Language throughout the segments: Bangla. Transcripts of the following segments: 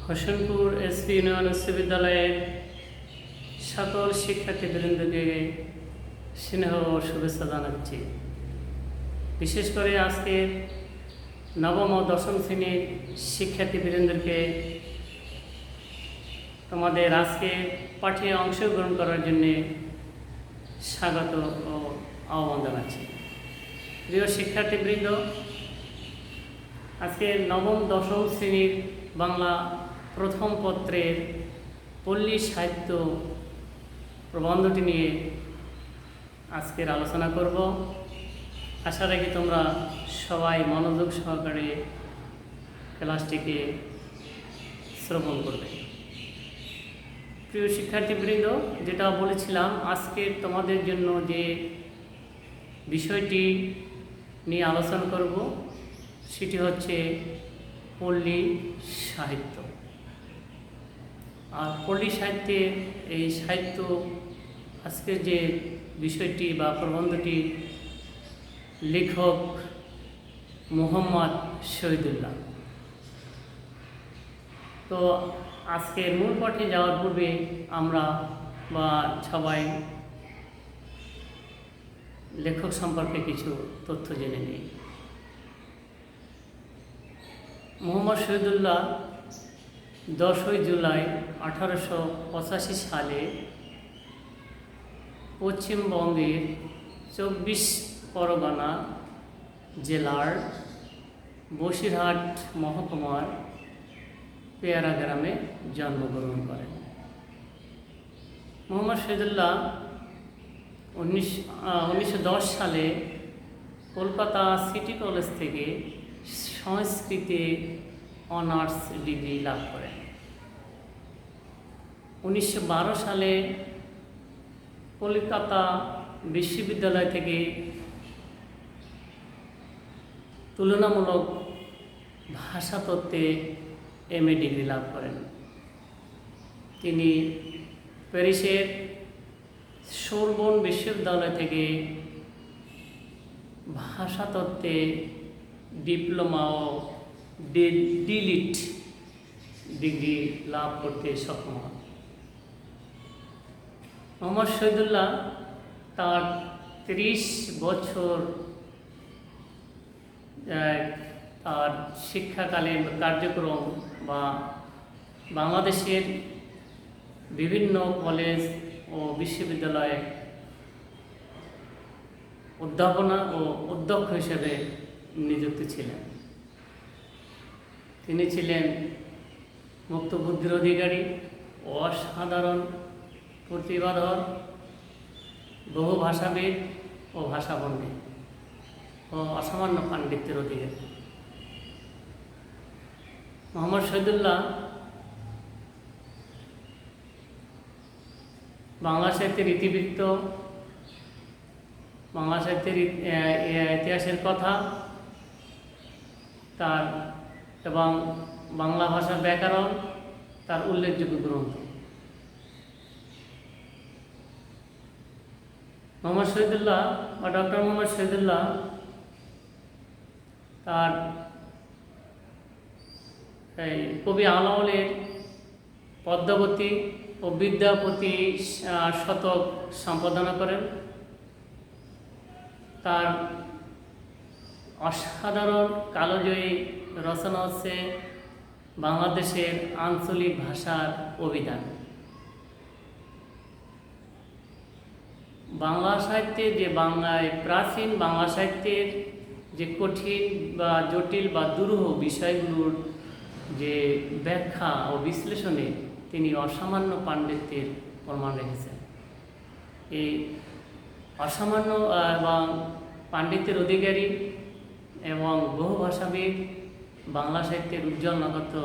হোসেনপুর এসপি ইউনিয়ন উচ্চ বিদ্যালয়ের সকল শিক্ষার্থীবৃন্দকে স্নেহ ও শুভেচ্ছা জানাচ্ছি। বিশেষ করে আজকে নবম ও দশম শ্রেণীর শিক্ষার্থীবৃন্দকে তোমাদের আজকে পাঠে অংশগ্রহণ করার জন্যে স্বাগত ও আহ্বান জানাচ্ছি। প্রিয় শিক্ষার্থীবৃন্দ, আজকে নবম দশম শ্রেণীর বাংলা প্রথম পত্রের পল্লী সাহিত্য প্রবন্ধটি নিয়ে আজকের আলোচনা করব। আশা রাখি তোমরা সবাই মনোযোগ সহকারে ক্লাসটিকে শ্রবণ করবে। প্রিয় শিক্ষার্থীবৃন্দ, যেটা বলেছিলাম, আজকে তোমাদের জন্য যে বিষয়টি নিয়ে আলোচনা করব সেটি হচ্ছে পল্লী সাহিত্য। আর পল্লী সাহিত্যে এই সাহিত্য আজকের যে বিষয়টি বা প্রবন্ধটি লেখক মোহাম্মদ শহীদুল্লাহ। তো আজকের মূল পাঠে যাওয়ার পূর্বে আমরা বা সবাই লেখক সম্পর্কে কিছু তথ্য জেনে নিই। মোহাম্মদ শহীদুল্লাহ 10ই জুলাই 1885 সালে পশ্চিমবঙ্গের 24 পরগনা জেলার বসিরহাট মহকুমার পেয়ারা গ্রামে জন্মগ্রহণ করেন। মোহাম্মদ শহীদুল্লাহ 1910 সালে কলকাতা সিটি কলেজ থেকে সংস্কৃতে অনার্স ডিগ্রি লাভ করেন। 1912 সালে কলকাতা বিশ্ববিদ্যালয় থেকে তুলনামূলক ভাষাতত্ত্বে MA ডিগ্রি লাভ করেন। তিনি প্যারিসের সোরবন বিশ্ববিদ্যালয় থেকে ভাষাতত্ত্বে ডিপ্লোমা ও ডিলিট ডিগ্রি লাভ করতে সক্ষম হন। মোহাম্মদ শহীদুল্লাহ তার 30 বছর তার শিক্ষাকালীন কার্যক্রম বা বাংলাদেশের বিভিন্ন কলেজ ও বিশ্ববিদ্যালয়ে অধ্যাপনা ও অধ্যক্ষ হিসেবে নিযুক্ত ছিলেন। তিনি ছিলেন মুক্তবুদ্ধির অধিকারী, অসাধারণ প্রতিভাধর, বহু ভাষাবিদ ও ভাষা পণ্ডিত ও অসামান্য পাণ্ডিত্যের অধিকারী। মোহাম্মদ শহীদুল্লাহ বাংলা সাহিত্যের ইতিবৃত্ত, বাংলা সাহিত্যের ইতিহাসের কথা তার এবং বাংলা ভাষার ব্যাকরণ তার উল্লেখযোগ্য গ্রন্থ। মোহাম্মদ শহীদুল্লাহ বা ডক্টর মোহাম্মদ শহীদুল্লাহ তার এই কবি আলাওলের পদ্মাবতী ও বিদ্যাপতি শতক সম্পাদনা করেন। তার অসাধারণ কালজয়ী রচনা হচ্ছে বাংলাদেশের আঞ্চলিক ভাষার অভিধান। বাংলা সাহিত্যে যে বাংলায় প্রাচীন বাংলা সাহিত্যের যে কঠিন বা জটিল বা দুরূহ বিষয়গুলোর যে ব্যাখ্যা ও বিশ্লেষণে তিনি অসামান্য পাণ্ডিত্যের প্রমাণ রেখেছেন। এই অসামান্য এবং পাণ্ডিত্যের অধিকারী এবং বহু ভাষাবিদ বাংলা সাহিত্যের উজ্জ্বল নক্ষত্র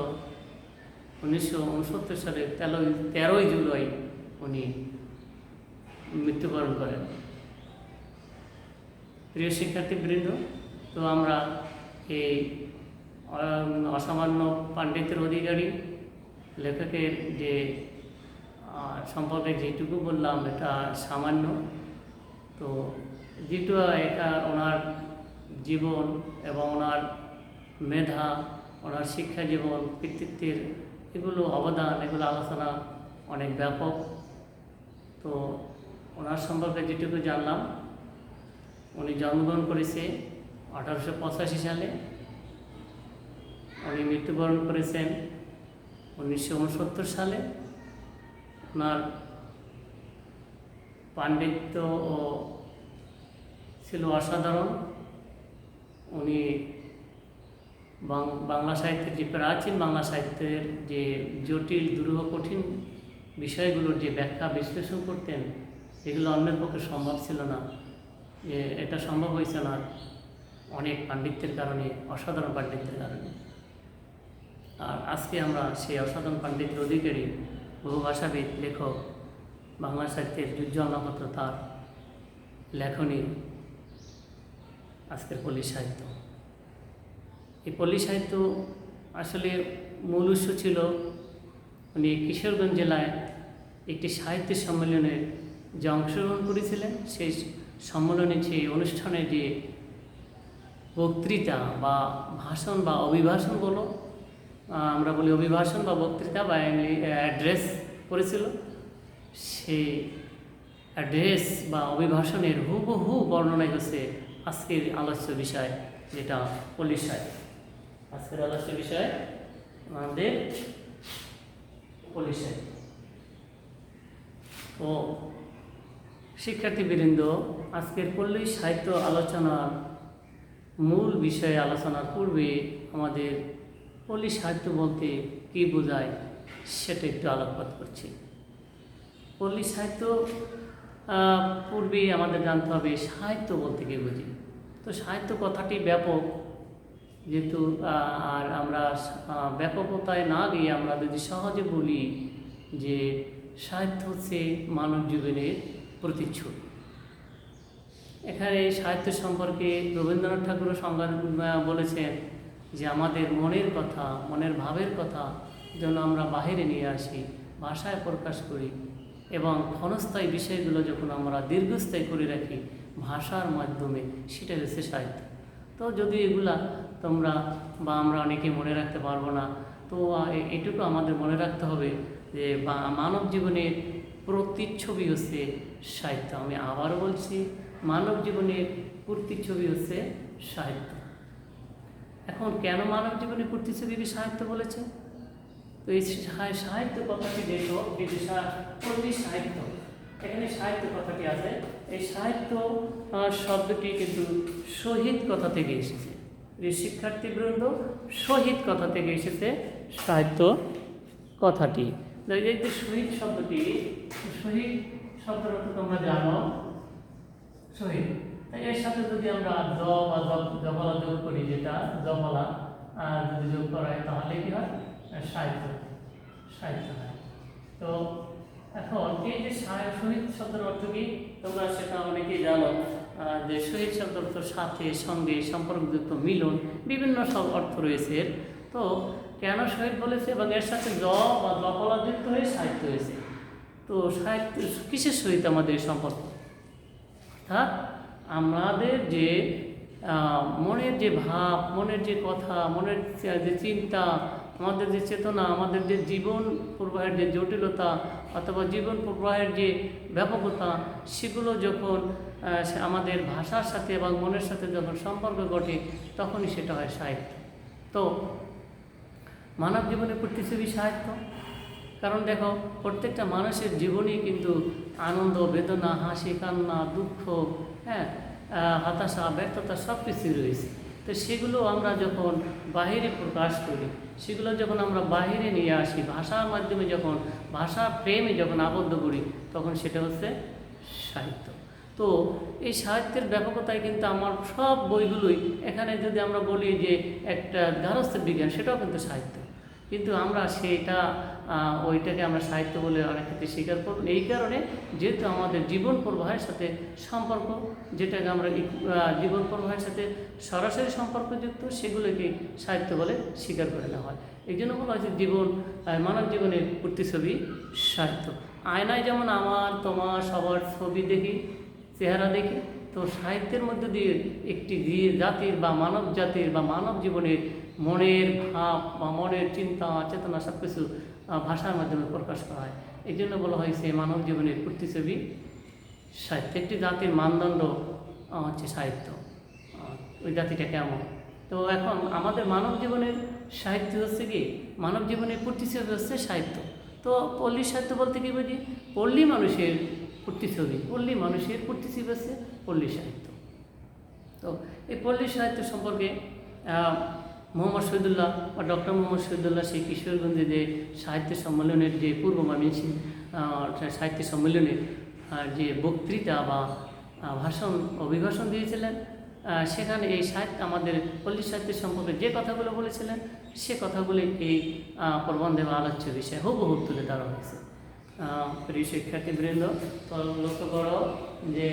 1969 সালে 13ই জুলাই উনি মৃত্যুবরণ করেন। প্রিয় শিক্ষার্থীবৃন্দ, তো আমরা এই অসামান্য পাণ্ডিত্যের অধিকারী লেখকের যে সম্পর্কে যেটুকু বললাম এটা সামান্য। তো যেটু এটা ওনার জীবন এবং ওনার মেধা, ওনার শিক্ষা জীবন, কৃতিত্বের এগুলো অবদান, এগুলো আলোচনা অনেক ব্যাপক। তো ওনার সম্পর্কে যেটুকু জানলাম, উনি জন্মগ্রহণ করেছে 1885 সালে, উনি মৃত্যুবরণ করেছেন 1969 সালে। ওনার পাণ্ডিত্য ও ছিল অসাধারণ। উনি বাংলা সাহিত্যের যে প্রাচীন বাংলা সাহিত্যের যে জটিল দুরূহ কঠিন বিষয়গুলোর যে ব্যাখ্যা বিশ্লেষণ করতেন, এগুলো অন্যের পক্ষে সম্ভব ছিল না। এটা সম্ভব হয়েছে না অনেক পাণ্ডিত্যের কারণে, অসাধারণ পাণ্ডিত্যের কারণে। আর আজকে আমরা সেই অসাধারণ পাণ্ডিত্যের অধিকারী বহুভাষাবিদ লেখক, বাংলা সাহিত্যের উজ্জ্বল নক্ষত্র, তার লেখনী আজকের পল্লী সাহিত্য। এই পল্লী সাহিত্য আসলে মূল উৎস ছিল উনি কিশোরগঞ্জ জেলায় একটি সাহিত্য সম্মেলনে যে অংশগ্রহণ করেছিলেন, সেই সম্মেলনে সেই অনুষ্ঠানে যে বক্তৃতা বা ভাষণ বা অভিভাষণ বলো, আমরা বলি অভিভাষণ বা বক্তৃতা বা অ্যাড্রেস করেছিল, সেই অ্যাড্রেস বা অভিভাষণের হুবহু বর্ণনাই হচ্ছে আজকের আলোচ্য বিষয়, যেটা পল্লী সাহিত্য। আজকের আলোচ্য বিষয় আমাদের পল্লী সাহিত্য। তো শিক্ষার্থীবৃন্দ, আজকের পল্লী সাহিত্য আলোচনার মূল বিষয়ে আলোচনার পূর্বে আমাদের পল্লী সাহিত্য বলতে কী বোঝায় সেটা একটু আলোকপাত করছি। পল্লী সাহিত্য পূর্বে আমাদের জানতে হবে সাহিত্য বলতে কী বুঝি। তো সাহিত্য কথাটি ব্যাপক, যেহেতু আর আমরা ব্যাপকতায় না গিয়ে আমরা যদি সহজে বলি যে সাহিত্য হচ্ছে মানব জীবনের প্রতিচ্ছবি। এখানে সাহিত্য সম্পর্কে রবীন্দ্রনাথ ঠাকুরও সংজ্ঞা বলেছেন যে আমাদের মনের কথা, মনের ভাবের কথা যেন আমরা বাহিরে নিয়ে আসি, ভাষায় প্রকাশ করি, এবং ক্ষণস্থায়ী বিষয়গুলো যখন আমরা দীর্ঘস্থায়ী করে রাখি ভাষার মাধ্যমে, সেটা হচ্ছে সাহিত্য। তো যদি এগুলা তোমরা বা আমরা অনেকে মনে রাখতে পারবো না, তো এটুকু আমাদের মনে রাখতে হবে যে মানব জীবনের প্রতিচ্ছবি হচ্ছে সাহিত্য। আমি আবারও বলছি, মানব জীবনের প্রতিচ্ছবি হচ্ছে সাহিত্য। এখন কেন মানব জীবনের প্রতিচ্ছবিকে সাহিত্য বলেছে? তো এই সাহিত্য কথাটি দেখো, এই যে পল্লী সাহিত্য, এখানে সাহিত্য কথাটি আছে। এই সাহিত্য শব্দটি কিন্তু শহীদ কথা থেকে এসেছে। যে শিক্ষার্থীবৃন্দ, শহীদ কথা থেকে এসেছে সাহিত্য কথাটি। এই যে শহীদ শব্দটি, শহীদ শব্দের অর্থ তোমরা জানো, শহীদ। তাই এর সাথে যদি আমরা জ বা জবলা যোগ করি, যেটা জবলা যদি যোগ করা হয় তাহলে কি হয়? সাহিত্য, সাহিত্য হয়। তো এখন এই যে শহীদ শব্দের অর্থ কি তোমরা সেটা অনেকেই জানো, যে শহীদ শব্দের অর্থ সাথে, সঙ্গে, সম্পর্কযুক্ত, মিলন, বিভিন্ন সব অর্থ রয়েছে। তো কেন শহীদ বলেছে এবং এর সাথে জ বা জবলা যুক্ত হয়ে সাহিত্য হয়েছে। তো সাহিত্য কিসের সহিত আমাদের সম্পর্ক? অর্থাৎ আমাদের যে মনের যে ভাব, মনের যে কথা, মনের যে চিন্তা, আমাদের যে চেতনা, আমাদের যে জীবন প্রবাহের যে জটিলতা অথবা জীবন প্রবাহের যে ব্যাপকতা, সেগুলো যখন আমাদের ভাষার সাথে এবং মনের সাথে যখন সম্পর্ক ঘটে, তখনই সেটা হয় সাহিত্য। তো মানব জীবনের প্রতিচ্ছবি সাহিত্য। কারণ দেখো, প্রত্যেকটা মানুষের জীবনেই কিন্তু আনন্দ, বেদনা, হাসি, কান্না, দুঃখ, হতাশা, ব্যর্থতা সব কিছুই রয়েছে। তো সেগুলো আমরা যখন বাহিরে প্রকাশ করি, সেগুলো যখন আমরা বাহিরে নিয়ে আসি, ভাষার মাধ্যমে যখন ভাষা প্রেমে যখন আবদ্ধ করি, তখন সেটা হচ্ছে সাহিত্য। তো এই সাহিত্যের ব্যাপকতায় কিন্তু আমার সব বইগুলোই, এখানে যদি আমরা বলি যে একটা গার্হস্থ্য বিজ্ঞান, সেটাও কিন্তু সাহিত্য। কিন্তু আমরা ওইটাকে আমরা সাহিত্য বলে অনেক ক্ষেত্রে স্বীকার করব। এই কারণে যেহেতু আমাদের জীবন প্রবাহের সাথে সম্পর্ক, যেটাকে আমরা জীবন প্রবাহের সাথে সরাসরি সম্পর্কযুক্ত, সেগুলোকে সাহিত্য বলে স্বীকার করে নেওয়া হয়। এই জন্য বলা হয়েছে মানব জীবনের প্রতিচ্ছবি সাহিত্য। আয়নায় যেমন আমার, তোমার, সবার ছবি দেখি, চেহারা দেখি, তো সাহিত্যের মধ্যে দিয়ে একটি জাতির বা মানব জাতির বা মানব জীবনের মনের ভাব বা মনের চিন্তা চেতনা সব কিছু ভাষার মাধ্যমে প্রকাশ করা হয়। এই জন্য বলা হয়েছে মানব জীবনের প্রতিচ্ছবি সাহিত্য। একটি জাতির মানদণ্ড হচ্ছে সাহিত্য, ওই জাতিটা কেমন। তো এখন আমাদের মানব জীবনের সাহিত্য হচ্ছে কি, মানব জীবনের প্রতিচ্ছবি হচ্ছে সাহিত্য। তো পল্লী সাহিত্য বলতে কী বুঝি, পল্লী মানুষের প্রতিচ্ছবি, পল্লী মানুষের প্রতিচ্ছবি হচ্ছে পল্লী সাহিত্য। তো এই পল্লী সাহিত্য সম্পর্কে মোহাম্মদ শহীদুল্লাহ বা ডক্টর মোহাম্মদ শহীদুল্লাহ সেই কিশোরগঞ্জে যে সাহিত্য সম্মেলনের যে পূর্ব ময়মনসিংহ সাহিত্য সম্মেলনের যে বক্তৃতা বা ভাষণ অভিভাষণ দিয়েছিলেন, সেখানে এই সাহিত্য আমাদের পল্লী সাহিত্যের সম্পর্কে যে কথাগুলো বলেছিলেন সে কথাগুলি এই প্রবন্ধে বা আলোচ্য বিষয়ে হুবহু তুলে ধরা হয়েছে। প্রিয় শিক্ষার্থীবৃন্দ, তো লক্ষ্য করো যে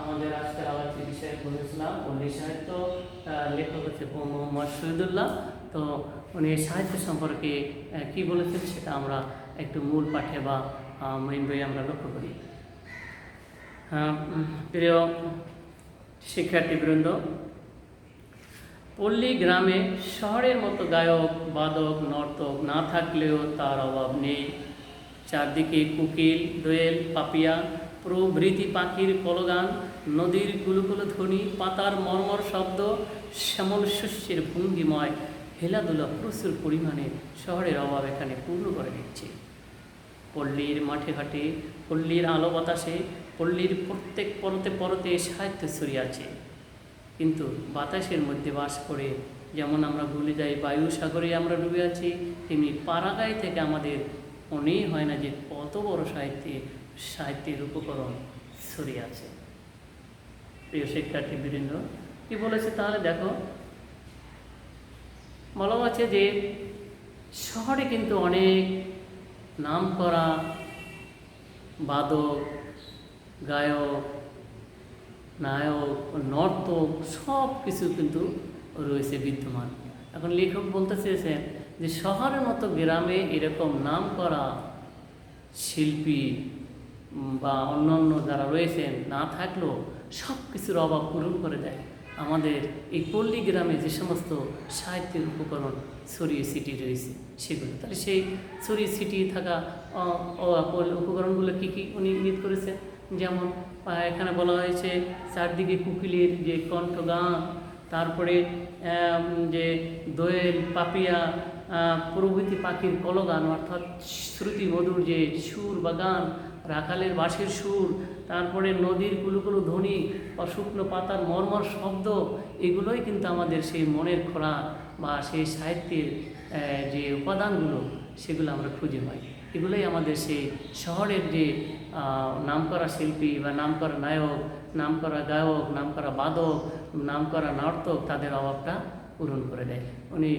আমাদের আজকের আলোচ্য বিষয়ে বলেছিলাম পল্লী সাহিত্য, লেখক হচ্ছে মোহাম্মদ শহীদুল্লাহ। তো উনি সাহিত্য সম্পর্কে কি বলেছেন সেটা আমরা একটু মূল পাঠে বা মেইন বইয়ে আমরা লক্ষ্য করি। প্রিয় শিক্ষার্থীবৃন্দ, পল্লী গ্রামে শহরের মতো গায়ক বাদক নর্তক না থাকলেও তার অভাব নেই। চারদিকে কোকিল দোয়েল পাপিয়া প্রভৃতি পাখির কলগান, নদীর কুলুকুলু ধ্বনি, পাতার মর্মর শব্দ, শ্যামল শস্যের ভঙ্গিময় হেলাধুলা প্রচুর পরিমাণে শহরের অভাব এখানে পূর্ণ করে দিচ্ছে। পল্লীর মাঠে ঘাটে, পল্লীর আলো বাতাসে, পল্লীর প্রত্যেক পরতে পরতে সাহিত্য ছড়িয়ে আছে। কিন্তু বাতাসের মধ্যে বাস করে যেমন আমরা ভুলে যাই বায়ু সাগরে আমরা ডুবে আছি, তেমনি পাড়াগাঁয় থেকে আমাদের মনেই হয় না যে কত বড় সাহিত্যের উপকরণ ছড়িয়ে আছে। প্রিয় শিক্ষার্থীবৃন্দ, কি বলেছে তাহলে দেখো, বলা আছে যে শহরে কিন্তু অনেক নাম করা বাদক গায়ক নায়ক নর্তক সব কিছু কিন্তু রয়েছে বিদ্যমান। এখন লেখক বলতে চেয়েছেন যে শহরের মতো গ্রামে এরকম নাম করা শিল্পী বা অন্যান্য যারা রয়েছেন না থাকলেও সব কিছুর অভাব পূরণ করে দেয় আমাদের এই পল্লী গ্রামে যে সমস্ত সাহিত্যের উপকরণ ছড়িয়ে ছিটিয়ে রয়েছে সেগুলো। তাহলে সেই ছড়িয়ে ছিটিয়ে থাকা উপকরণগুলো কী কী উনি ইঙ্গিত করেছেন, যেমন এখানে বলা হয়েছে চারদিকে কোকিলের যে কণ্ঠগান, তারপরে যে দোয়েল পাপিয়া প্রভৃতি পাখির কলগান অর্থাৎ শ্রুতি মধুর যে সুর বা গান, রাখালের বাঁশির সুর, তারপরে নদীর কুলুকুলু ধ্বনি বা শুকনো পাতার মর্মর শব্দ, এগুলোই কিন্তু আমাদের সেই মনের খোরাক বা সেই সাহিত্যের যে উপাদানগুলো সেগুলো আমরা খুঁজে পাই। এগুলোই আমাদের সেই শহরের যে নামকরা শিল্পী বা নামকরা নায়ক, নামকরা গায়ক, নামকরা বাদক, নামকরা নর্তক তাদের অভাবটা পূরণ করে দেয়। উনি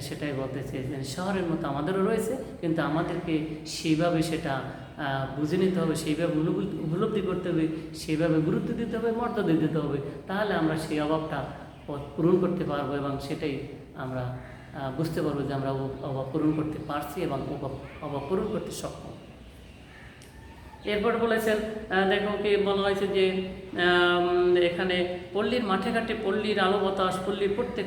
সেটাই বলতে চেয়েছেন শহরের মতো আমাদেরও রয়েছে, কিন্তু আমাদেরকে সেইভাবে সেটা বুঝে নিতে হবে, সেইভাবে উপলব্ধি করতে হবে, সেইভাবে গুরুত্ব দিতে হবে, মর্যাদা দিতে হবে, তাহলে আমরা সেই অভাবটা পূরণ করতে পারবো এবং সেটাই আমরা বুঝতে পারবো যে আমরা অভাব পূরণ করতে পারছি এবং অভাব পূরণ করতে সক্ষম। এরপর বলেছেন দেখো কি বলা হয়েছে যে এখানে পল্লীর মাঠে ঘাটে পল্লীর আলো বাতাস, পল্লীর প্রত্যেক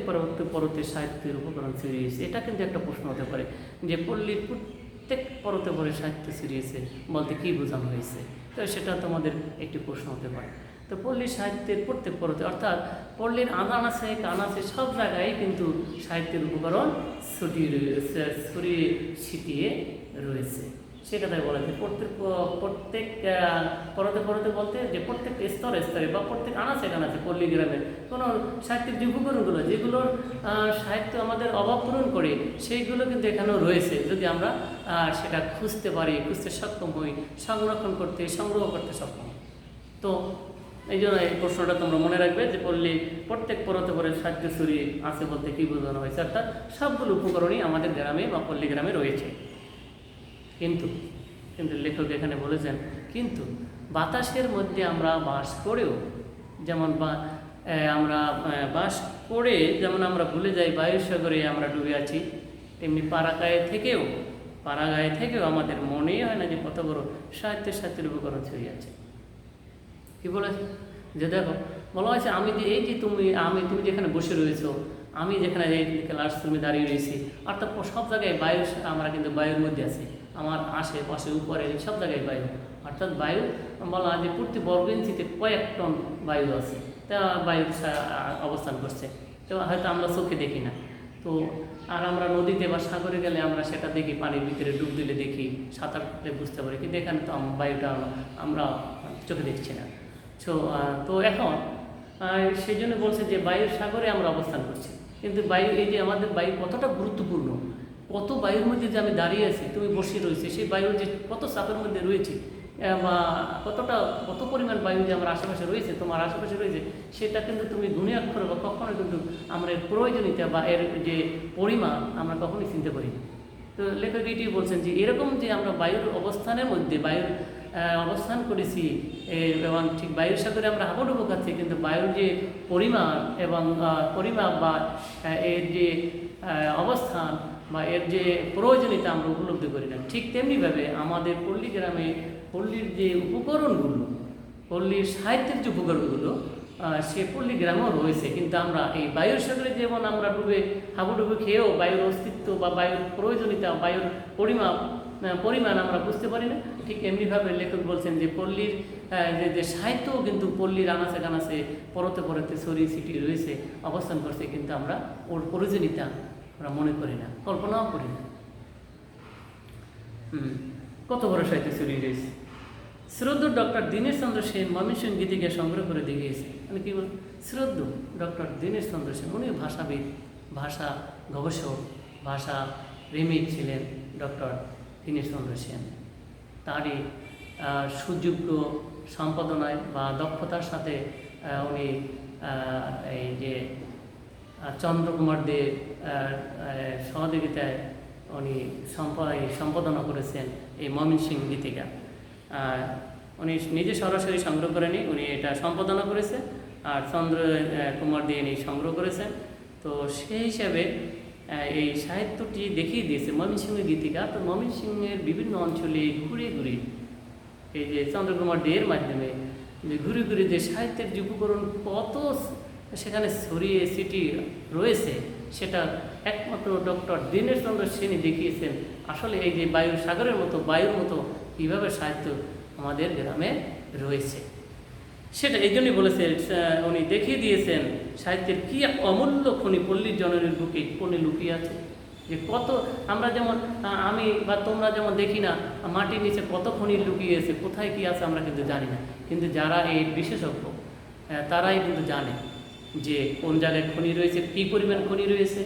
পরতে সাহিত্যের উপকরণ ছড়িয়েছে। এটা কিন্তু একটা প্রশ্ন হতে পারে যে পল্লীর প্রত্যেক পরতে পরে সাহিত্য ছড়িয়েছে বলতে কী বোঝানো হয়েছে, তো সেটা তোমাদের একটি প্রশ্ন হতে পারে। তো পল্লী সাহিত্যের প্রত্যেক পরতে অর্থাৎ পল্লীর আনাচে কানাচে সব জায়গায় কিন্তু সাহিত্যের উপকরণ ছড়িয়ে ছিটিয়ে রয়েছে। সে কথাই বলা যায় প্রত্যেক পরতে পরতে বলতে যে প্রত্যেক স্তরে স্তরে বা প্রত্যেক আনাচে কানাচে পল্লী গ্রামের কোনো সাহিত্যের যে উপকরণগুলো যেগুলোর সাহিত্য আমাদের অভাব পূরণ করে সেইগুলো কিন্তু এখানেও রয়েছে, যদি আমরা সেটা খুঁজতে পারি, খুঁজতে সক্ষম হই, সংরক্ষণ করতে সংগ্রহ করতে সক্ষম। তো এই জন্য এই প্রশ্নটা তোমরা মনে রাখবে যে পল্লী প্রত্যেক পরতে পরে সাহিত্য ছড়িয়ে আছে বলতে কী বোঝানো হয়েছে, অর্থাৎ সবগুলো উপকরণই আমাদের গ্রামে বা পল্লী গ্রামে রয়েছে। কিন্তু লেখক এখানে বলেছেন কিন্তু বাতাসের মধ্যে আমরা বাস করেও যেমন আমরা বাস করে যেমন আমরা ভুলে যাই বায়ুসাগরে আমরা ডুবে আছি, তেমনি পাড়াগাঁয়ে থেকেও আমাদের মনেই হয় না যে কত বড় সাহিত্যের উপকরণ ছড়িয়ে আছে। কি বলেছে যে দেখো বলা হয়েছে তুমি যেখানে বসে রয়েছো আমি যেখানে এই ক্লাসরুমে দাঁড়িয়ে রয়েছি, অর্থাৎ সব জায়গায় বায়ু, আমরা কিন্তু বায়ুর মধ্যে আছি। আমার আশেপাশে উপরে সব জায়গায় বায়ু, অর্থাৎ বায়ু বলা যে প্রতি বর্গ ইঞ্চিতে কয়েক টন বায়ু আছে, তা বায়ু অবস্থান করছে। তো হয়তো আমরা চোখে দেখি না, তো আর আমরা নদীতে বা সাগরে গেলে আমরা সেটা দেখি, পানির ভিতরে ডুব দিলে দেখি, সাঁতার কাটলে বুঝতে পারি, কিন্তু এখানে তো বায়ুটা আমরা চোখে দেখছি না। তো এখন সেই জন্য বলছে যে বায়ুর সাগরে আমরা অবস্থান করছি, কিন্তু বায়ু, এই যে আমাদের বায়ু কতটা গুরুত্বপূর্ণ, কত বায়ুর মধ্যে যে আমি দাঁড়িয়ে আছি, তুমি বসে রয়েছে, সেই বায়ুর যে কত চাপের মধ্যে রয়েছে, বা কত পরিমাণ বায়ু যে আমার আশেপাশে রয়েছে, তোমার আশেপাশে রয়েছে, সেটা কিন্তু তুমি গুণে অক্ষরে বা কখনো কিন্তু আমরা এর প্রয়োজনীয়তা বা এর যে পরিমাণ আমরা কখনোই চিনতে পারি না। তো লেখক এটি বলছেন যে এরকম যে আমরা বায়ুর অবস্থানের মধ্যে বায়ুর অবস্থান করেছি, এবং ঠিক বায়ুর সাগরে আমরা হাবুডুবু খাচ্ছি, কিন্তু বায়ুর যে পরিমাণ এবং পরিমাপ বা এর যে অবস্থান বা এর যে প্রয়োজনীয়তা আমরা উপলব্ধি করি না। ঠিক তেমনিভাবে আমাদের পল্লী গ্রামে পল্লীর যে উপকরণগুলো, পল্লীর সাহিত্যের যে উপকরণগুলো, সে পল্লী গ্রামেও রয়েছে, কিন্তু আমরা এই বায়ুর সাগরে যেমন আমরা হাবুডুবু খেয়েও বায়ুর অস্তিত্ব বা বায়ুর প্রয়োজনীয়তা, বায়ুর পরিমাণ আমরা বুঝতে পারি না। ঠিক এমনিভাবে লেখক বলছেন যে পল্লীর যে সাহিত্যও কিন্তু পল্লীর আনাচে কানাচে পরতে পরতে ছড়িয়ে ছিটিয়ে রয়েছে, অবস্থান করছে, কিন্তু আমরা ওর প্রয়োজনীয়তা আমরা মনে করি না, কল্পনাও করি না। কত বড় সাহিত্য ছড়িয়ে রয়েছে। শ্রদ্ধ ডক্টর দীনেশ চন্দ্র সেন ময়মনসিংহ গীতিকে সংগ্রহ করে দেখিয়েছে। মানে কি বল, শ্রদ্ধ ডক্টর দীনেশ চন্দ্র সেন, উনি ভাষাবিদ, ভাষা গবেষক, ভাষা প্রেমিক ছিলেন ডক্টর দীনেশ চন্দ্র সেন। তারই সুযোগ্য সম্পাদনায় বা দক্ষতার সাথে উনি এই যে চন্দ্রকুমার দে সহযোগিতায় উনি সম্পাদনা করেছেন এই ময়মনসিংহ গীতিকা। উনি নিজে সরাসরি সংগ্রহ করেনি, উনি এটা সম্পাদনা করেছে, আর কুমার দিয়ে উনি সংগ্রহ করেছেন। তো সেই হিসাবে এই সাহিত্যটি দেখিয়ে দিয়েছে ময়মনসিংহ গীতিকা। তো ময়মনসিংহের বিভিন্ন অঞ্চলে ঘুরে ঘুরে এই যে চন্দ্রকুমার দেয়ের মাধ্যমে যে ঘুরে ঘুরে যে সাহিত্যের যে উপকরণ কত সেখানে ছড়িয়ে ছিটিয়ে রয়েছে, সেটা একমাত্র ডক্টর দীনেশ চন্দ্র সেনই দেখিয়েছেন। আসলে এই যে বায়ুর সাগরের মতো, বায়ুর মতো কীভাবে সাহিত্য আমাদের গ্রামে রয়েছে, সেটা এই জন্যই বলেছে, উনি দেখিয়ে দিয়েছেন সাহিত্যের কী এক অমূল্য খনি পল্লীর জননীর বুকে কোণে লুকিয়ে আছে। যে কত আমরা যেমন আমি বা তোমরা যেমন দেখি না মাটির নিচে কত খনি লুকিয়ে আছে, কোথায় কী আছে আমরা কিন্তু জানি না, কিন্তু যারা এই বিশেষজ্ঞ তারাই কিন্তু জানে যে কোন জায়গায় খনি রয়েছে, কী পরিমাণ খনি রয়েছে।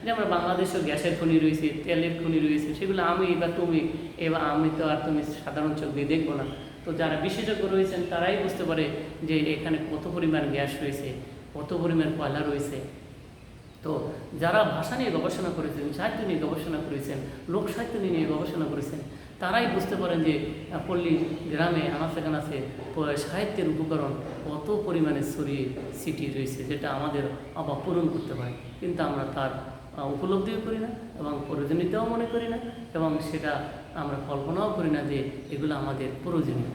যেমন বাংলাদেশেও গ্যাসের খনি রয়েছে, তেলের খনি রয়েছে, সেগুলো আমি বা তুমি এবার আমি তো আর তুমি সাধারণ চোখ দিয়ে দেখবো না। তো যারা বিশেষজ্ঞ রয়েছেন তারাই বুঝতে পারে যে এখানে কত পরিমাণ গ্যাস রয়েছে, কত পরিমাণ কয়লা রয়েছে। তো যারা ভাষা নিয়ে গবেষণা করেছেন, সাহিত্য নিয়ে গবেষণা করেছেন, লোক সাহিত্য নিয়ে গবেষণা করেছেন, তারাই বুঝতে পারেন যে পল্লী গ্রামে আনাচে কানাচে সাহিত্যের উপকরণ কত পরিমাণে ছড়িয়ে ছিটিয়ে রয়েছে, যেটা আমাদের অভাব পূরণ করতে পারে, কিন্তু আমরা তার উপলব্ধিও করি না এবং প্রয়োজনীয়তাও মনে করি না, এবং সেটা আমরা কল্পনাও করি না যে এগুলো আমাদের প্রয়োজনীয়।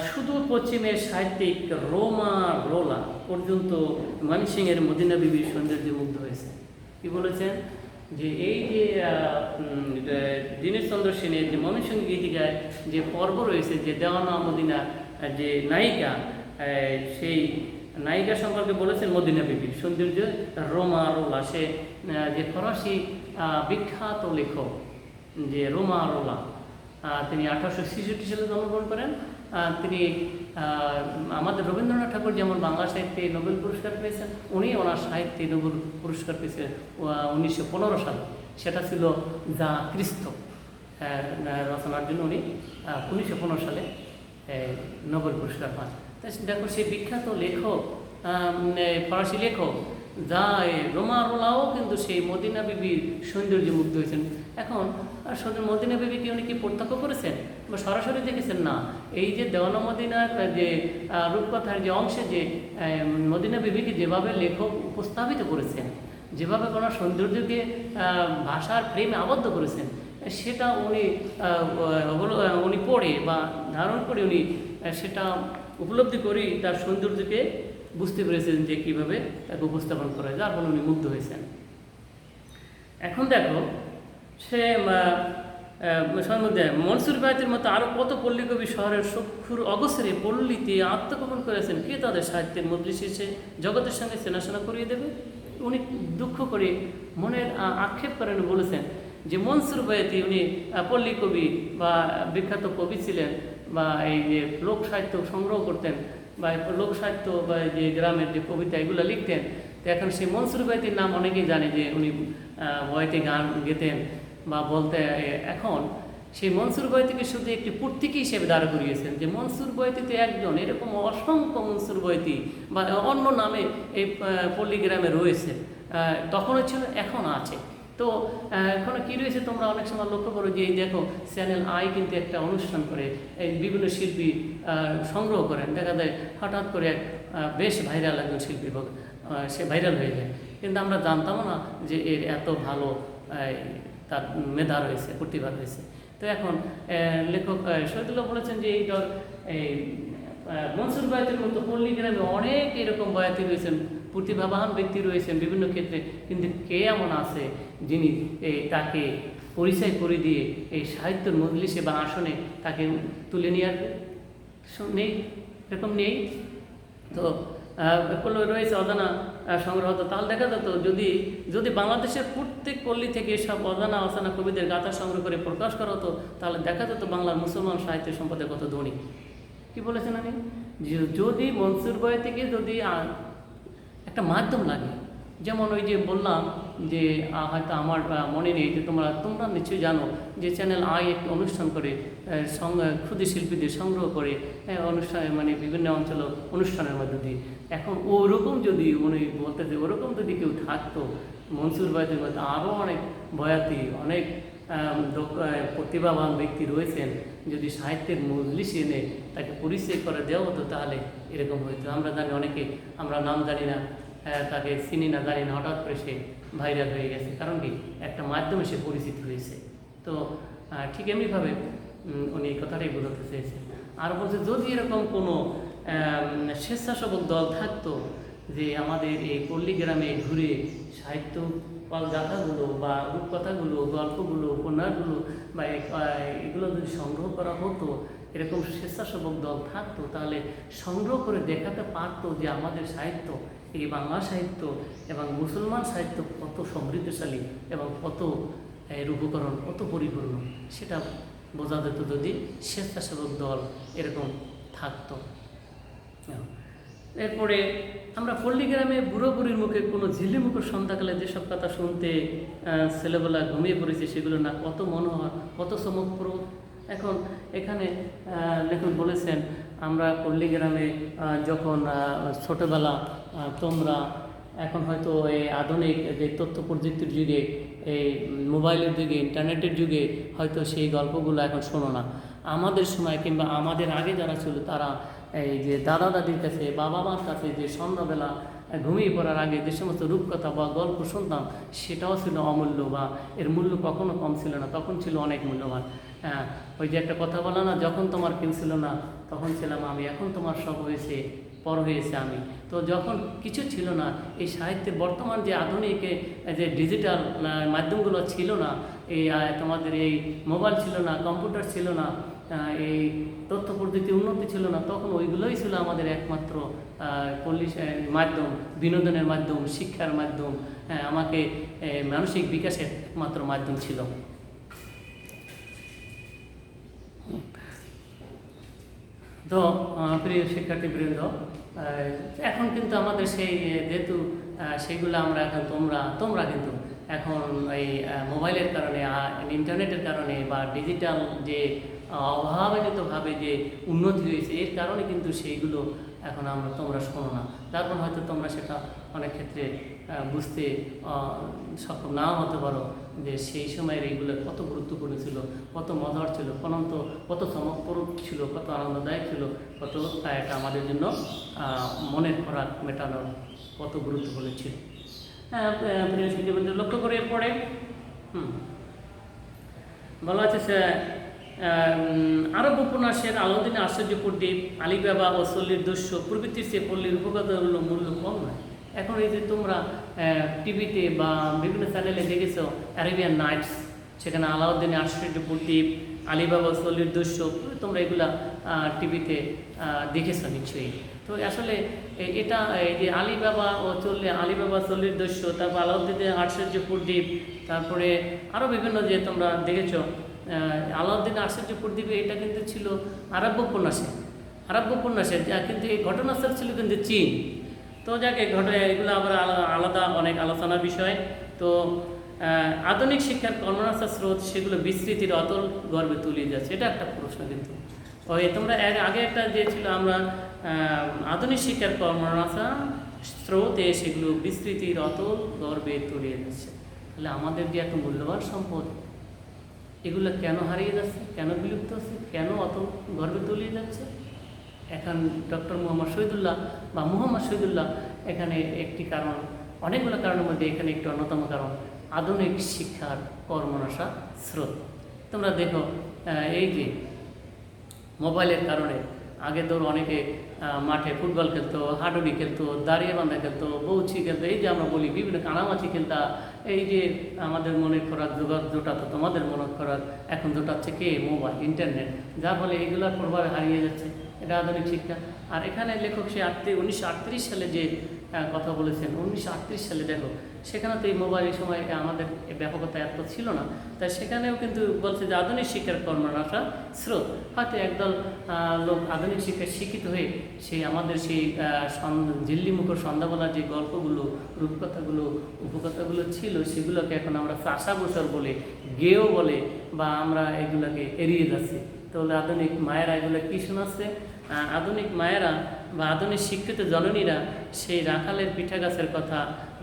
সুদূর পশ্চিমের সাহিত্যিক রোমা রোলা পর্যন্ত ময়মনসিংহের মদিনা বিবির সৌন্দর্যে মুগ্ধ হয়েছে। কি বলেছেন যে এই যে দীনেশ চন্দ্র সেনের যে ময়মনসিংহ গীতিকায় যে পর্ব রয়েছে, যে দেওয়ানা মদিনা যে নায়িকা, সেই নায়িকা সম্পর্কে বলেছেন মদিনা বিবির সৌন্দর্য রোমা রোলা। সে যে ফরাসি বিখ্যাত লেখক যে রোমা রোলা, তিনি 1866 সালে জন্মগ্রহণ করেন। তিনি আমাদের রবীন্দ্রনাথ ঠাকুর যেমন বাংলা সাহিত্যে নোবেল পুরস্কার পেয়েছেন, উনি ওনার সাহিত্যে নোবেল পুরস্কার পেয়েছেন 1915 সালে। সেটা ছিল যা খ্রিস্ট রচনার জন্য উনি 1915 সালে নোবেল পুরস্কার পান। তাই দেখো সেই বিখ্যাত লেখক, ফরাসি লেখক যা রোমা রোলাও কিন্তু সেই মদিনা বিবির সৌন্দর্যে মুগ্ধ হয়েছেন। এখন মদিনা বিবিকে উনি কি প্রত্যক্ষ করেছেন বা সরাসরি দেখেছেন? না, এই যে দেওয়ানা মদিনার যে রূপকথার যে অংশে যে মদিনা বিবিকে যেভাবে লেখক উপস্থাপিত করেছেন, যেভাবে কোনো সৌন্দর্যকে ভাষার প্রেমে আবদ্ধ করেছেন, সেটা উনি পড়ে বা ধারণ করে উনি সেটা উপলব্ধি করি তার সৌন্দর্যকে বুঝতে পেরেছেন যে কীভাবে তাকে উপস্থাপন করা হয়, যার ফলে উনি মুগ্ধ হয়েছেন। এখন দেখো সে মনসুর বায়তের মতো আরও কত পল্লী কবি শহরের সক্ষুর অগসরে পল্লীতে আত্মগোপন করেছেন, কে তাদের সাহিত্যের মজলিস এসে জগতের সঙ্গে চেনাশোনা করিয়ে দেবে। উনি দুঃখ করে মনের আক্ষেপ করেন, বলেছেন যে মনসুর বায়তি উনি পল্লী কবি বা বিখ্যাত কবি ছিলেন, বা এই যে লোক সাহিত্য সংগ্রহ করতেন, বা লোক সাহিত্য বা যে গ্রামের যে কবিতা এগুলো লিখতেন। তো এখন সেই মনসুর বায়তির নাম অনেকেই জানে যে উনি বয়তে গান গেতেন বা বলতে। এখন সেই মনসুর বয়তিকে শুধু একটি পূর্তিকে হিসেবে দাঁড় করিয়েছেন, যে মনসুর বয়তিতে একজন, এরকম অসংখ্য মনসুর বয়তি বা অন্য নামে এই পল্লীগ্রামে রয়েছে, তখনও ছিল, এখন আছে। তো এখন কী রয়েছে, তোমরা অনেক সময় লক্ষ্য করো যে এই দেখো চ্যানেল আই কিন্তু একটা অনুষ্ঠান করে এই বিভিন্ন শিল্পী সংগ্রহ করেন, দেখা যায় হঠাৎ করে বেশ ভাইরাল একজন শিল্পী সে ভাইরাল হয়ে যায়, কিন্তু আমরা জানতামও না যে এর এত ভালো তার মেধা রয়েছে, প্রতিভা রয়েছে। তো এখন লেখক শহীদুল্লাহ বলেছেন যে এই মনসুর বয়াতির মতো পল্লীগ্রামে অনেক এরকম বয়াতি রয়েছেন, প্রতিভাবান ব্যক্তি রয়েছেন বিভিন্ন ক্ষেত্রে, কিন্তু কে এমন আছে যিনি তাকে পরিচয় করে দিয়ে এই সাহিত্যের মজলিসে বা আসনে তাকে তুলে নেওয়ার নেই, এরকম নেই। তো রয়েছে অজানা সংগ্রহ। তাহলে দেখা যেত যদি বাংলাদেশের প্রত্যেক পল্লী থেকে সব অজানা অজানা কবিদের গাথা সংগ্রহ করে প্রকাশ করা হতো, তাহলে দেখা যেত বাংলার মুসলমান সাহিত্যের সম্পদে কত ধনী। কি বলেছেন আমি, যদি মনসুর বয় থেকে যদি একটা মাধ্যম লাগে, যেমন ওই যে বললাম যে হয়তো আমার মনে নেই যে তোমরা নিশ্চয়ই জানো যে চ্যানেল আই একটি অনুষ্ঠান করে ক্ষুদে শিল্পীদের সংগ্রহ করে অনুষ্ঠানে, মানে বিভিন্ন অঞ্চল অনুষ্ঠানের মধ্যে দিয়ে। এখন ওরকম যদি উনি বলতে যে ওরকম যদি কেউ থাকতো, মনসুর বয়াতির মধ্যে আরও অনেক বয়াতি, অনেক প্রতিভাবান ব্যক্তি রয়েছেন, যদি সাহিত্যের মজলিস এনে তাকে পরিচয় করে দেওয়া হতো, তাহলে এরকম হইতো। আমরা জানি অনেকে, আমরা নাম জানি না, তাকে চিনি না, জানি না, হঠাৎ করে সে ভাইরাল হয়ে গেছে, কারণ কি একটা মাধ্যমে সে পরিচিত হয়েছে। তো ঠিক এমনিভাবে উনি এই কথাটাই বোঝাতে চেয়েছেন। আর বলছে যদি এরকম কোনো স্বেচ্ছাসেবক দল থাকতো যে আমাদের এই পল্লীগ্রামে ঘুরে সাহিত্য গাথাগুলো বা রূপকথাগুলো, গল্পগুলো, উপন্যাসগুলো বা এগুলো যদি সংগ্রহ করা হতো, এরকম স্বেচ্ছাসেবক দল থাকতো, তাহলে সংগ্রহ করে দেখাতে পারতো যে আমাদের সাহিত্য, এই বাংলা সাহিত্য এবং মুসলমান সাহিত্য কত সমৃদ্ধশালী এবং কত রূপকরণ, কত পরিপূর্ণ, সেটা বোঝা যেত যদি স্বেচ্ছাসেবক দল এরকম থাকতো। এরপরে আমরা পল্লীগ্রামে বুড়ো বুড়ির মুখে কোনো ঝিলিমুখের সন্ধ্যাকালে যেসব কথা শুনতে ছেলেবেলা ঘুমিয়ে পড়েছে, সেগুলো না কত মনোহর, কত চমকপ্রদ। এখন এখানে লেখক বলেছেন, আমরা পল্লীগ্রামে যখন ছোটোবেলা তোমরা এখন হয়তো এই আধুনিক যে তথ্য প্রযুক্তির যুগে, এই মোবাইলের যুগে, ইন্টারনেটের যুগে হয়তো সেই গল্পগুলো এখন শোনো না। আমাদের সময় কিংবা আমাদের আগে যারা ছিল, তারা এই যে দাদা দাদির কাছে, বাবা মার কাছে যে সন্ধ্যাবেলা ঘুমিয়ে পড়ার আগে যে সমস্ত রূপকথা বা গল্প শুনতাম, সেটাও ছিল অমূল্য, বা এর মূল্য কখনো কম ছিল না, তখন ছিল অনেক মূল্যবান। ওই যে একটা কথা বলা না, যখন তোমার কেউ ছিল না তখন ছিলাম আমি, এখন তোমার সব হয়েছে, পর হয়েছে আমি। তো যখন কিছু ছিল না, এই সাহিত্যের বর্তমান যে আধুনিক যে ডিজিটাল মাধ্যমগুলো ছিল না, এই তোমাদের এই মোবাইল ছিল না, কম্পিউটার ছিল না, এই তথ্য প্রযুক্তি উন্নতি ছিল না, তখন ওইগুলোই ছিল আমাদের একমাত্র মাধ্যম, বিনোদনের মাধ্যম, শিক্ষার মাধ্যম, আমাকে মানসিক বিকাশের একমাত্র মাধ্যম ছিল। তো প্রিয় শিক্ষার্থীবৃন্দ, এখন কিন্তু আমাদের সেই যেহেতু সেইগুলো আমরা এখন তোমরা কিন্তু এখন এই মোবাইলের কারণে, ইন্টারনেটের কারণে বা ডিজিটাল যে অভাবজনিতভাবে যে উন্নতি হয়েছে, এর কারণে কিন্তু সেইগুলো এখন তোমরা শোনো না, যার ফলে হয়তো তোমরা সেটা অনেক ক্ষেত্রে বুঝতে সক্ষম নাও হতে পারো যে সেই সময়ের এইগুলো কত গুরুত্বপূর্ণ ছিল, কত মজার ছিল, কত চমকপ্রদ ছিল, কত আনন্দদায়ক ছিল, কত এটা আমাদের জন্য মনের খোরাক মেটানোর কত গুরুত্বপূর্ণ ছিল। প্রিয় শিক্ষার্থীবৃন্দ, লক্ষ্য করে এরপরে বলা আছে আরব উপন্যাসের আলাউদ্দিন আশ্চর্যপুর দ্বীপ, আলিবাবা ও সল্লির দস্যু প্রভৃতির চেয়ে পল্লীর উপকথাগুলো মূল্য কম নয়। এখন এই যে তোমরা টিভিতে বা বিভিন্ন চ্যানেলে দেখেছো অ্যারেবিয়ান নাইটস, সেখানে আলাউদ্দিন আশ্চর্যপুর দ্বীপ, আলিবাবা সল্লির দস্যু, তোমরা এগুলা টিভিতে দেখেছো নিশ্চয়ই। তো আসলে এটা এই যে আলিবাবা সল্লির দস্যু, তারপর আলাউদ্দিনের আশ্চর্যপুর দ্বীপ, তারপরে আরও বিভিন্ন যে তোমরা দেখেছো আলাউদ্দিন আশ্চর্যপুর দ্বীপে, এটা কিন্তু ছিল আরব উপন্যাসের যা, কিন্তু এই ঘটনাস্থল ছিল কিন্তু চীন। তো যাকে এগুলো আবার আলাদা অনেক আলোচনার বিষয়। তো আধুনিক শিক্ষার কর্মনাশা স্রোত সেগুলো বিস্তৃতির অতল গর্বে তুলিয়ে যাচ্ছে, এটা একটা প্রশ্ন। কিন্তু ওই তোমরা আগে একটা যে ছিল আমরা আধুনিক শিক্ষার কর্মনাশা স্রোতে সেগুলো বিস্তৃতির অতল গর্বে তুলিয়ে যাচ্ছে। তাহলে আমাদের যে এত মূল্যবান সম্পদ, এগুলো কেন হারিয়ে যাচ্ছে, কেন বিলুপ্ত হচ্ছে, কেন অত গর্বে তুলিয়ে যাচ্ছে? এখন ডক্টর মোহাম্মদ শহীদুল্লাহ এখানে একটি কারণ, অনেকগুলো কারণের মধ্যে এখানে একটি অন্যতম কারণ আধুনিক শিক্ষার কর্মনাশা স্রোত। তোমরা দেখো এই যে মোবাইলের কারণে আগে তো অনেকে মাঠে ফুটবল খেলতো, হাডুডি খেলতো, দাঁড়িয়ে বান্ধা খেলতো, বৌছি খেলতো, এই যে আমরা বলি বিভিন্ন কানামাছি খেলতা, এই যে আমাদের মনে খোরাক জোটাতো, তোমাদের মনে খোরাক এখন জোটাচ্ছে কে? মোবাইল, ইন্টারনেট, যার ফলে এইগুলোর প্রভাবে হারিয়ে যাচ্ছে। এটা আধুনিক শিক্ষা। আর এখানে লেখক সে 1938 সালে যে কথা বলেছেন, 1938 সালে দেখো, সেখানে তো এই মোবাইলের সময় আমাদের ব্যাপকতা এত ছিল না, তাই সেখানেও কিন্তু বলছে যে আধুনিক শিক্ষার কর্মনাশা স্রোত। হয়তো একদল লোক আধুনিক শিক্ষায় শিক্ষিত হয়ে সেই আমাদের সেই ঝিল্লিমুখর সন্ধ্যাবেলার যে গল্পগুলো, রূপকথাগুলো, উপকথাগুলো ছিল, সেগুলোকে এখন আমরা চাষা বসর বলে, গেও বলে, বা আমরা এগুলোকে এড়িয়ে যাচ্ছি। তাহলে আধুনিক মায়েরা এগুলো কী শোনাচ্ছে? আধুনিক মায়েরা বা আধুনিক শিক্ষিত জননীরা সেই রাখালের পিঠা গাছের কথা,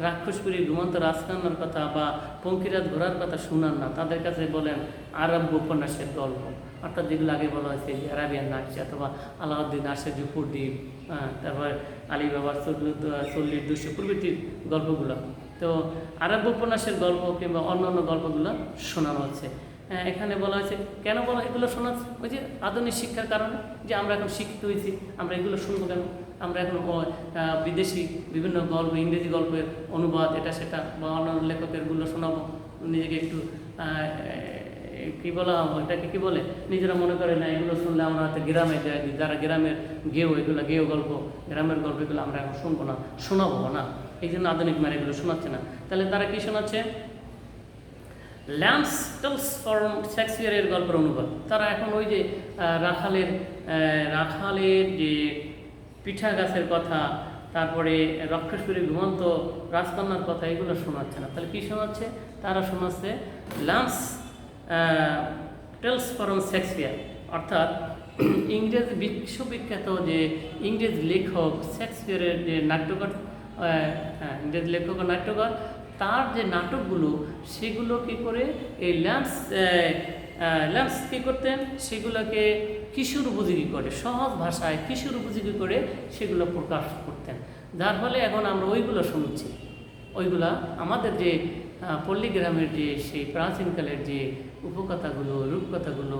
রাক্ষসপুরীর ঘুমন্ত রাজকন্যার কথা বা পঙ্কিরাজ ঘোড়ার কথা শুনান না। তাদের কাছে বলেন আরব উপন্যাসের গল্প, অর্থাৎ যেগুলো আগে বলা হয়েছে অ্যারাবিয়ান নাইটস অথবা আলাউদ্দিন আশ্চর্যপুর দ্বীপ, তারপর আলিবাবার সল্লির দস্যু প্রভৃতির গল্পগুলো। তো আরব উপন্যাসের গল্প কিংবা অন্যান্য গল্পগুলো শোনানো হচ্ছে। এখানে বলা হয়েছে কেন বলা এগুলো শোনাচ্ছে? ওই যে আধুনিক শিক্ষার কারণে, যে আমরা এখন শিক্ষিত হয়েছি, আমরা এগুলো শুনবো কেন? আমরা এখন বিদেশি বিভিন্ন গল্প, ইংরেজি গল্পের অনুবাদ, এটা সেটা বা অন্যান্য লেখকেরগুলো শোনাবো, নিজেকে একটু কী বলা, এটাকে কী বলে, নিজেরা মনে করে না এগুলো শুনলে আমরা হয়তো গ্রামে যাই, যারা গ্রামের গেও গল্প, গ্রামের গল্প, এগুলো আমরা এখন শুনবো না, শোনাবো না। এই জন্য আধুনিক মানে এগুলো শোনাচ্ছে না। তাহলে তারা কী শোনাচ্ছে? ল্যাম্পস টেলস ফ্রম শেক্সপিয়ারের গল্পের অনুবাদ। তারা এখন ওই যে রাখালের যে পিঠা গাছের কথা, তারপরে রাক্ষসপুরীর ঘুমন্ত রাজকন্যার কথা, এগুলো শোনাচ্ছে না। তাহলে কী শোনাচ্ছে? তারা শোনাচ্ছে ল্যাম্পস টেলস ফ্রম শেক্সপিয়ার, অর্থাৎ ইংরেজ বিশ্ববিখ্যাত যে ইংরেজ লেখক শেক্সপিয়ারের যে নাট্যকার, ইংরেজ লেখক ও নাট্যকার, তার যে নাটকগুলো, সেগুলো কী করে এই ল্যাম্পস কী করতেন? সেগুলোকে কিশোর উপযোগী করে, সহজ ভাষায় কিশোর উপযোগী করে সেগুলো প্রকাশ করতেন। যার ফলে এখন আমরা ওইগুলো শুনছি, ওইগুলা আমাদের যে পল্লীগ্রামের যে সেই প্রাচীনকালের যে উপকথাগুলো, রূপকথাগুলো,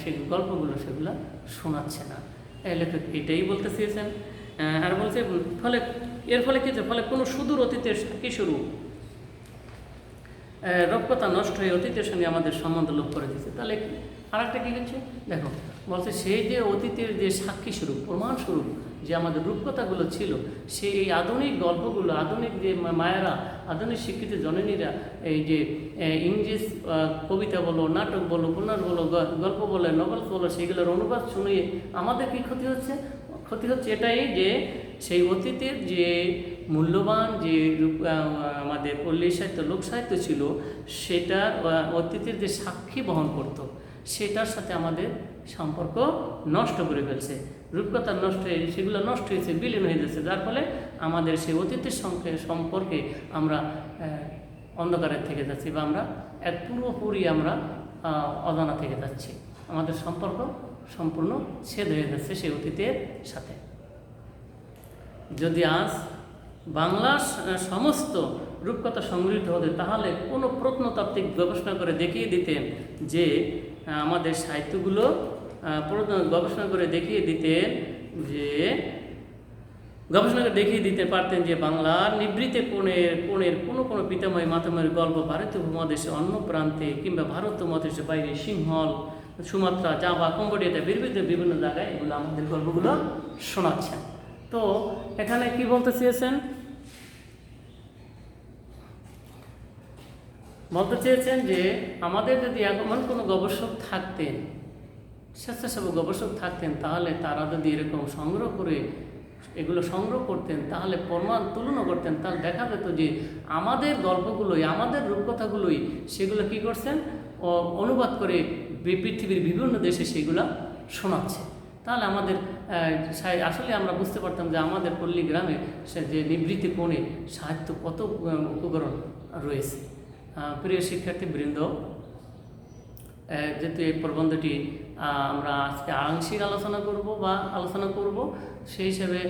সেই গল্পগুলো, সেগুলো শোনাচ্ছে না। লেখক এটাই বলতে চেয়েছেন। আর বলছে এর ফলে কী হচ্ছে? ফলে কোনো সুদূর অতীতের কিশোরূপ রূপকথা নষ্ট হয়ে অতীতের সঙ্গে আমাদের সম্বন্ধ লোপ করে দিচ্ছে। তাহলে আর একটা কী হচ্ছে দেখো, বলছে সেই যে অতীতের যে সাক্ষী স্বরূপ, প্রমাণ স্বরূপ যে আমাদের রূপকথাগুলো ছিল, সেই আধুনিক গল্পগুলো, আধুনিক যে মায়েরা, আধুনিক শিক্ষিত জননীরা এই যে ইংরেজ কবিতা বলো, নাটক বলো, উপন্যাস বলো, গল্প বলো, নভেলস বলো, সেইগুলোর অনুবাদ শুনিয়ে আমাদের কী ক্ষতি হচ্ছে? ক্ষতি হচ্ছে এটাই যে সেই অতীতের যে মূল্যবান যে আমাদের পল্লী সাহিত্য, লোক সাহিত্য ছিল, সেটার অতীতের যে সাক্ষী বহন করত, সেটার সাথে আমাদের সম্পর্ক নষ্ট করে ফেলছে। রূপকথা নষ্ট হয়ে সেগুলো নষ্ট হয়েছে, বিলীন হয়ে যাচ্ছে। যার ফলে আমাদের সেই অতীতের সম্পর্কে আমরা অন্ধকারে থেকে যাচ্ছি, বা আমরা পুরোপুরি আমরা অজানা থেকে যাচ্ছি। আমাদের সম্পর্ক সম্পূর্ণ ছেদ হয়ে যাচ্ছে সেই অতীতের সাথে। যদি আজ বাংলার সমস্ত রূপকথা সংগৃহীত হতো, তাহলে কোনো প্রত্নতাত্ত্বিক গবেষণা করে দেখিয়ে দিতেন যে আমাদের সাহিত্যগুলো গবেষণা করে দেখিয়ে দিতেন যে পারতেন যে বাংলার নিভৃতে কোণের কোনো কোনো পিতাময় মাতামহের গল্প ভারতীয় উপমহাদেশে অন্য প্রান্তে কিংবা ভারত মহাদেশের বাইরে সিংহল, সুমাত্রা, জাভা, কম্বোডিয়াতে বিভিন্ন জায়গায় এগুলো আমাদের গল্পগুলো শোনাচ্ছেন। তো এখানে কি বলতে চেয়েছেন? বলতে চেয়েছেন যে আমাদের যদি এমন কোনো গবেষক থাকতেন, স্বেচ্ছাসেবক গবেষক থাকতেন, তাহলে তারা যদি এরকম এগুলো সংগ্রহ করতেন, তাহলে প্রমাণ তুলনা করতেন, তাহলে দেখা যেত যে আমাদের গল্পগুলোই, আমাদের রূপকথাগুলোই সেগুলো কি করছেন, অনুবাদ করে পৃথিবীর বিভিন্ন দেশে সেগুলো শোনাচ্ছে। তাহলে আমাদের আসলে আমরা বুঝতে পারতাম যে আমাদের পল্লী গ্রামে যে নিভৃতে কোণে সাহিত্য কত উপকরণ রয়েছে। প্রিয় শিক্ষার্থীবৃন্দ, যেহেতু এই প্রবন্ধটি আমরা আজকে আংশিক আলোচনা করব, সেই হিসেবে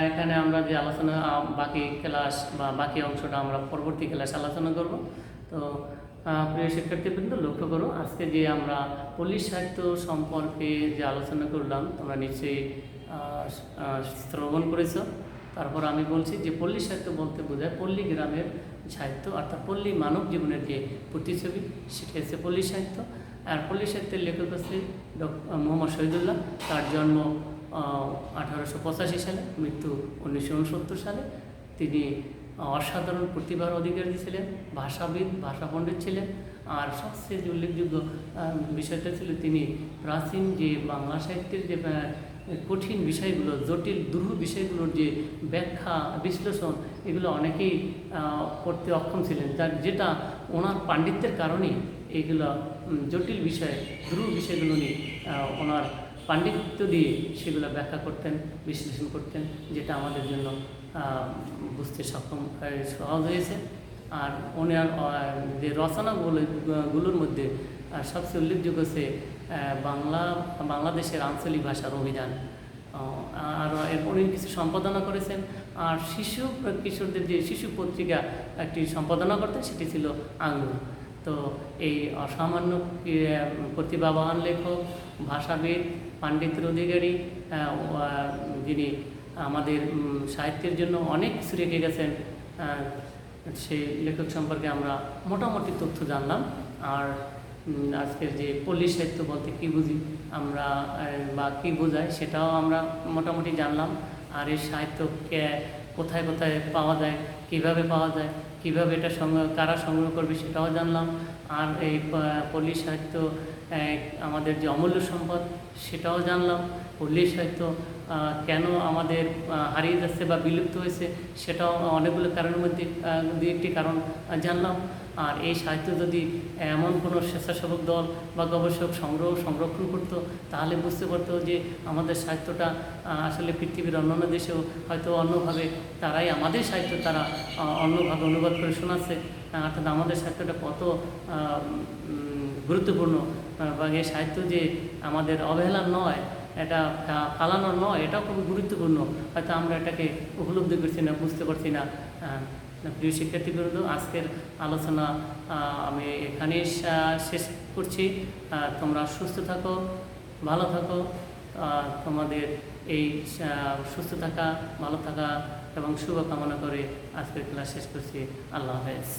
এখানে আমরা যে আলোচনা বাকি ক্লাস বা বাকি অংশটা আমরা পরবর্তী ক্লাসে আলোচনা করব। তো প্রিয় শিক্ষার্থীবৃন্দ, লক্ষ্য করো, আজকে যে আমরা পল্লী সাহিত্য সম্পর্কে যে আলোচনা করলাম তোমরা নিশ্চয়ই শ্রবণ করেছ। তারপর আমি বলছি যে পল্লী সাহিত্য বলতে বোঝায় পল্লী গ্রামের সাহিত্য, অর্থাৎ পল্লী মানব জীবনের যে প্রতিছবি, সেটা হচ্ছে পল্লী সাহিত্য। আর পল্লী সাহিত্যের লেখক হচ্ছে মোহাম্মদ শহীদুল্লাহ। তার জন্ম 1885 সালে, মৃত্যু 1969 সালে। তিনি অসাধারণ প্রতিভার অধিকারী ছিলেন, ভাষাবিদ, ভাষা পণ্ডিত ছিলেন। আর সবচেয়ে যে উল্লেখযোগ্য বিষয়টা ছিল, তিনি প্রাচীন যে বাংলা সাহিত্যের যে কঠিন বিষয়গুলো, জটিল দুরূহ বিষয়গুলোর যে ব্যাখ্যা, বিশ্লেষণ, এগুলো অনেকেই করতে অক্ষম ছিলেন, যেটা ওনার পাণ্ডিত্যের কারণেই এইগুলো জটিল বিষয়, দুরূহ বিষয়গুলো নিয়ে ওনার পাণ্ডিত্য দিয়ে সেগুলো ব্যাখ্যা করতেন, বিশ্লেষণ করতেন, যেটা আমাদের জন্য বুঝতে সহজ হয়েছে। আর ওনার যে রচনাগুলোর মধ্যে সবচেয়ে উল্লেখযোগ্য হচ্ছে বাংলাদেশের আঞ্চলিক ভাষার অভিধান। আর এরপর কিছু সম্পাদনা করেছেন। আর কিশোরদের যে শিশু পত্রিকা একটি সম্পাদনা করতেন, সেটি ছিল আঙুর। তো এই অসামান্য প্রতিভাবান লেখক, ভাষাবিদ, পাণ্ডিত্যের অধিকারী, যিনি আমাদের সাহিত্যের জন্য অনেক কিছু রেখে গেছেন, সেই লেখক সম্পর্কে আমরা মোটামুটি তথ্য জানলাম। আর আজকের যে পল্লী সাহিত্য বলতে কী বুঝি আমরা বা কী বোঝায়, সেটাও আমরা মোটামুটি জানলাম। আর এই সাহিত্যকে কোথায় কোথায় পাওয়া যায়, কিভাবে পাওয়া যায়, কীভাবে এটা কারা সংগ্রহ করবে, সেটাও জানলাম। আর এই পল্লী সাহিত্য আমাদের যে অমূল্য সম্পদ, সেটাও জানলাম। পল্লী সাহিত্য কেন আমাদের হারিয়ে যাচ্ছে বা বিলুপ্ত হয়েছে, সেটাও অনেকগুলো কারণের মধ্যে দুই একটি কারণ জানলাম। আর এই সাহিত্য যদি এমন কোনো স্বেচ্ছাসেবক দল বা গবেষক সংরক্ষণ করতো, তাহলে বুঝতে পারতো যে আমাদের সাহিত্যটা আসলে পৃথিবীর অন্যান্য দেশেও হয়তো অন্যভাবে তারাই আমাদের সাহিত্য তারা অন্যভাবে অনুবাদ করে শোনাচ্ছে। অর্থাৎ আমাদের সাহিত্যটা কত গুরুত্বপূর্ণ, বা এই সাহিত্য যে আমাদের অবহেলা নয়, এটা ফালানোর নয়, এটাও খুব গুরুত্বপূর্ণ। হয়তো আমরা এটাকে উপলব্ধি করছি না, বুঝতে পারছি না। প্রিয় শিক্ষার্থীবৃন্দ, আজকের আলোচনা আমি এখানেই শেষ করছি। তোমরা সুস্থ থাকো, ভালো থাকো। তোমাদের এই সুস্থ থাকা, ভালো থাকা এবং শুভকামনা করে আজকের ক্লাস শেষ করছি। আল্লাহ হাফেজ।